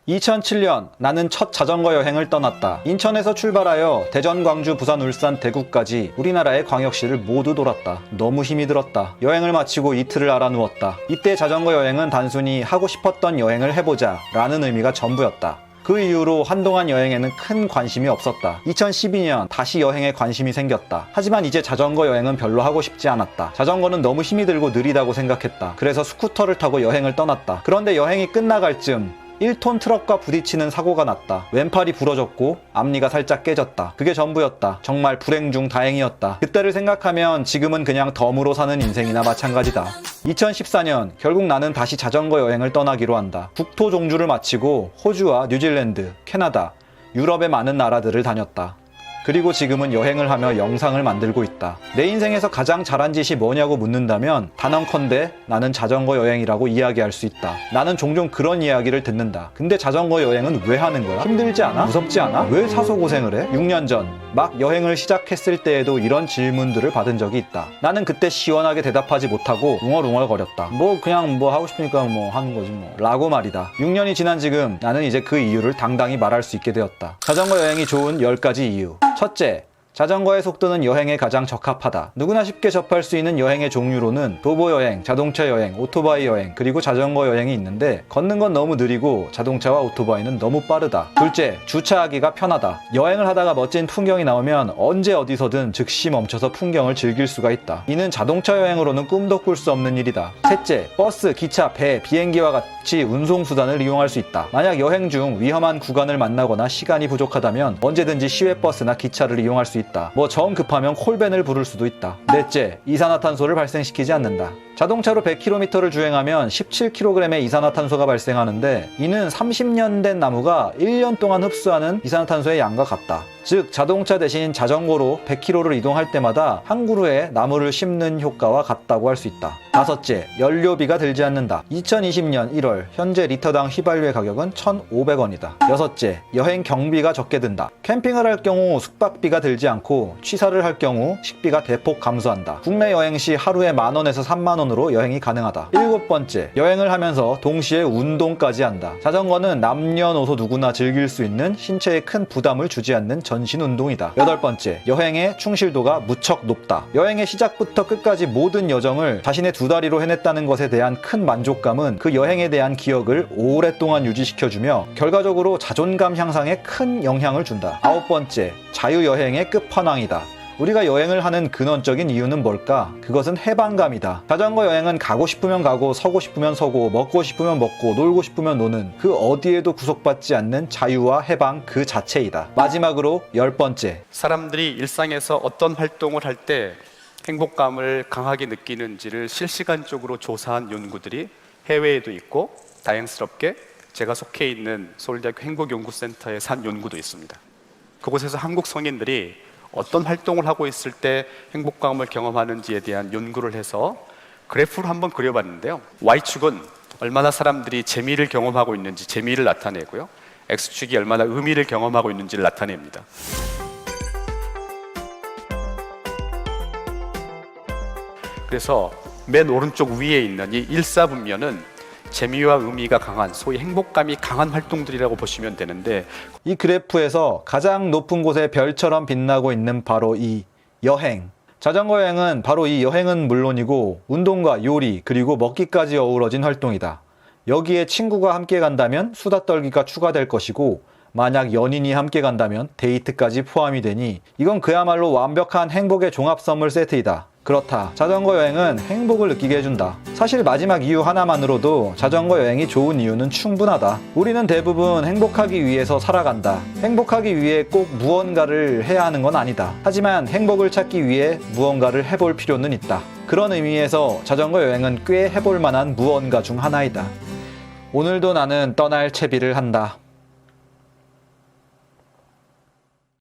2007년 나는 첫 자전거 여행을 떠났다. 인천에서 출발하여 대전, 광주, 부산, 울산, 대구까지 우리나라의 광역시를 모두 돌았다. 너무 힘이 들었다. 여행을 마치고 이틀을 알아 누웠다. 이때 자전거 여행은 단순히 하고 싶었던 여행을 해보자 라는 의미가 전부였다. 그 이후로 한동안 여행에는 큰 관심이 없었다. 2012년 다시 여행에 관심이 생겼다. 하지만 이제 자전거 여행은 별로 하고 싶지 않았다. 자전거는 너무 힘이 들고 느리다고 생각했다. 그래서 스쿠터를 타고 여행을 떠났다. 그런데 여행이 끝나갈 즈음 1톤 트럭과 부딪히는 사고가 났다. 왼팔이 부러졌고 앞니가 살짝 깨졌다. 그게 전부였다. 정말 불행 중 다행이었다. 그때를 생각하면 지금은 그냥 덤으로 사는 인생이나 마찬가지다. 2014년 결국 나는 다시 자전거 여행을 떠나기로 한다. 국토 종주를 마치고 호주와 뉴질랜드, 캐나다, 유럽의 많은 나라들을 다녔다. 그리고 지금은 여행을 하며 영상을 만들고 있다. 내 인생에서 가장 잘한 짓이 뭐냐고 묻는다면 단언컨대 나는 자전거 여행이라고 이야기할 수 있다. 나는 종종 그런 이야기를 듣는다. 근데 자전거 여행은 왜 하는 거야? 힘들지 않아? 무섭지 않아? 왜 사소 고생을 해? 6년 전 막 여행을 시작했을 때에도 이런 질문들을 받은 적이 있다. 나는 그때 시원하게 대답하지 못하고 웅얼웅얼거렸다. 그냥 하고 싶으니까 하는 거지 라고 말이다. 6년이 지난 지금 나는 이제 그 이유를 당당히 말할 수 있게 되었다. 자전거 여행이 좋은 10가지 이유. 첫째, 자전거의 속도는 여행에 가장 적합하다. 누구나 쉽게 접할 수 있는 여행의 종류로는 도보 여행, 자동차 여행, 오토바이 여행, 그리고 자전거 여행이 있는데 걷는 건 너무 느리고 자동차와 오토바이는 너무 빠르다. 둘째, 주차하기가 편하다. 여행을 하다가 멋진 풍경이 나오면 언제 어디서든 즉시 멈춰서 풍경을 즐길 수가 있다. 이는 자동차 여행으로는 꿈도 꿀 수 없는 일이다. 셋째, 버스, 기차, 배, 비행기와 같이 운송수단을 이용할 수 있다. 만약 여행 중 위험한 구간을 만나거나 시간이 부족하다면 언제든지 시외버스나 기차를 이용할 수 있다. 정 급하면 콜밴을 부를 수도 있다. 넷째, 이산화탄소를 발생시키지 않는다. 자동차로 100km를 주행하면 17kg의 이산화탄소가 발생하는데 이는 30년 된 나무가 1년 동안 흡수하는 이산화탄소의 양과 같다. 즉 자동차 대신 자전거로 100km를 이동할 때마다 한 그루의 나무를 심는 효과와 같다고 할 수 있다. 다섯째, 연료비가 들지 않는다. 2020년 1월 현재 리터당 휘발유의 가격은 1,500원이다. 여섯째, 여행 경비가 적게 든다. 캠핑을 할 경우 숙박비가 들지 않고 취사를 할 경우 식비가 대폭 감소한다. 국내 여행 시 하루에 10,000원에서 30,000원으로 여행이 가능하다. 일곱 번째, 여행을 하면서 동시에 운동까지 한다. 자전거는 남녀노소 누구나 즐길 수 있는 신체에 큰 부담을 주지 않는 전신 운동이다. 여덟 번째, 여행의 충실도가 무척 높다. 여행의 시작부터 끝까지 모든 여정을 자신의 두 다리로 해냈다는 것에 대한 큰 만족감은 그 여행에 대한 기억을 오랫동안 유지시켜주며 결과적으로 자존감 향상에 큰 영향을 준다. 아홉 번째, 자유여행의 끝판왕이다. 우리가 여행을 하는 근원적인 이유는 뭘까? 그것은 해방감이다. 자전거 여행은 가고 싶으면 가고 서고 싶으면 서고 먹고 싶으면 먹고 놀고 싶으면 노는 그 어디에도 구속받지 않는 자유와 해방 그 자체이다. 마지막으로 10번째, 사람들이 일상에서 어떤 활동을 할 때 행복감을 강하게 느끼는지를 실시간적으로 조사한 연구들이 해외에도 있고 다행스럽게 제가 속해 있는 서울대학교 행복연구센터에서 한 연구도 있습니다. 그곳에서 한국 성인들이 어떤 활동을 하고 있을 때 행복감을 경험하는지에 대한 연구를 해서 그래프를 한번 그려봤는데요. Y축은 얼마나 사람들이 재미를 경험하고 있는지 재미를 나타내고요. X축이 얼마나 의미를 경험하고 있는지를 나타냅니다. 그래서 맨 오른쪽 위에 있는 이 일사분면은 재미와 의미가 강한 소위 행복감이 강한 활동들이라고 보시면 되는데 이 그래프에서 가장 높은 곳에 별처럼 빛나고 있는 바로 이 여행. 자전거 여행은 바로 이 여행은 물론이고 운동과 요리 그리고 먹기까지 어우러진 활동이다. 여기에 친구가 함께 간다면 수다 떨기가 추가될 것이고 만약 연인이 함께 간다면 데이트까지 포함이 되니 이건 그야말로 완벽한 행복의 종합 선물 세트이다. 그렇다. 자전거 여행은 행복을 느끼게 해준다. 사실 마지막 이유 하나만으로도 자전거 여행이 좋은 이유는 충분하다. 우리는 대부분 행복하기 위해서 살아간다. 행복하기 위해 꼭 무언가를 해야 하는 건 아니다. 하지만 행복을 찾기 위해 무언가를 해볼 필요는 있다. 그런 의미에서 자전거 여행은 꽤 해볼 만한 무언가 중 하나이다. 오늘도 나는 떠날 채비를 한다.